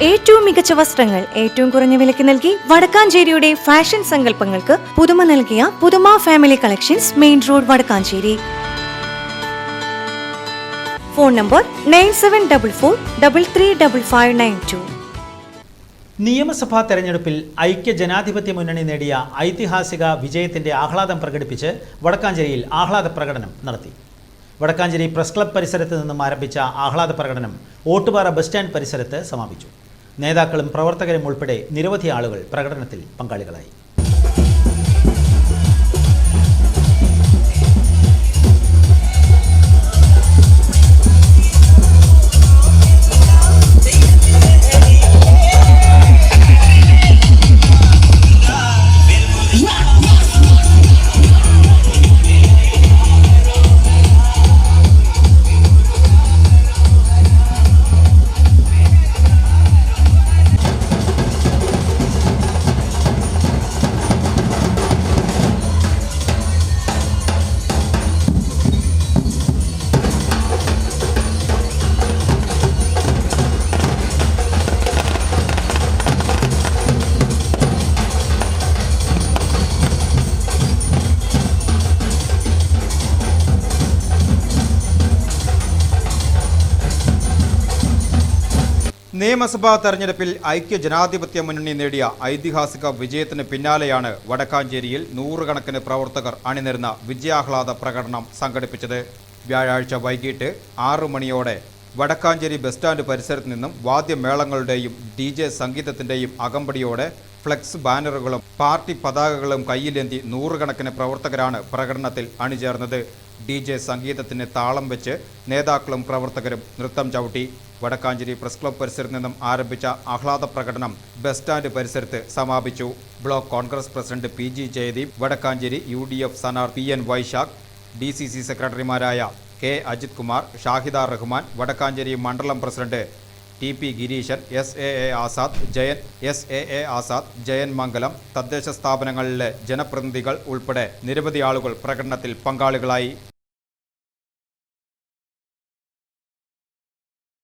ഏറ്റവും മികച്ച വസ്ത്രങ്ങൾ ഏറ്റവും കുറഞ്ഞ വിലയ്ക്ക് നൽകി വടക്കാഞ്ചേരിയുടെ ഫാഷൻ സങ്കല്പങ്ങൾക്ക് പുതുമ നൽകിയ പുതുമ family collections, main road, Vadakkanchery. Phone number 9744335592. നിയമസഭാ തെരഞ്ഞെടുപ്പിൽ ഐക്യ ജനാധിപത്യ മുന്നണി നേടിയ ഐതിഹാസിക വിജയത്തിന്റെ ആഹ്ലാദം പ്രകടിപ്പിച്ച് വടക്കാഞ്ചേരിയിൽ ആഹ്ലാദ പ്രകടനം നടത്തി. വടക്കാഞ്ചേരി പ്രസ് ക്ലബ് പരിസരത്ത് നിന്നും ആരംഭിച്ച ആഹ്ലാദ പ്രകടനം ഓട്ടുപാറ ബസ് സ്റ്റാൻഡ് പരിസരത്ത് സമാപിച്ചു. നേതാക്കളും പ്രവർത്തകരും ഉൾപ്പെടെ നിരവധി ആളുകൾ പ്രകടനത്തിൽ പങ്കാളികളായി. നിയമസഭാ തെരഞ്ഞെടുപ്പിൽ ഐക്യ ജനാധിപത്യ മുന്നണി നേടിയ ഐതിഹാസിക വിജയത്തിന് പിന്നാലെയാണ് വടക്കാഞ്ചേരിയിൽ നൂറുകണക്കിന് പ്രവർത്തകർ അണിനിരുന്ന വിജയാഹ്ലാദ പ്രകടനം സംഘടിപ്പിച്ചത്. വ്യാഴാഴ്ച വൈകിട്ട് 6 മണിയോടെ വടക്കാഞ്ചേരി ബസ് സ്റ്റാൻഡ് പരിസരത്ത് നിന്നും വാദ്യമേളങ്ങളുടെയും DJ സംഗീതത്തിൻ്റെയും അകമ്പടിയോടെ ഫ്ലെക്സ് ബാനറുകളും പാർട്ടി പതാകകളും കയ്യിലേന്തി നൂറുകണക്കിന് പ്രവർത്തകരാണ് പ്രകടനത്തിൽ അണിചേർന്നത്. DJ സംഗീതത്തിന് താളം വെച്ച് നേതാക്കളും പ്രവർത്തകരും നൃത്തം ചവിട്ടി. വടക്കാഞ്ചേരി പ്രസ് ക്ലബ് പരിസരത്ത് നിന്നും ആരംഭിച്ച ആഹ്ലാദ പ്രകടനം ബസ് സ്റ്റാൻഡ് പരിസരത്ത് സമാപിച്ചു. Block Congress president PG Jayadeep, Vadakkanchery UDF സ്ഥാനാർത്ഥി PN വൈശാഖ്, DCC സെക്രട്ടറിമാരായ K അജിത് കുമാർ, ഷാഹിദ റഹ്മാൻ, വടക്കാഞ്ചേരി മണ്ഡലം president TP Gireesan, SAA Azad, Jayan Mangalam, തദ്ദേശ സ്ഥാപനങ്ങളിലെ ജനപ്രതിനിധികൾ ഉൾപ്പെടെ നിരവധി ആളുകൾ പ്രകടനത്തിൽ പങ്കാളികളായി.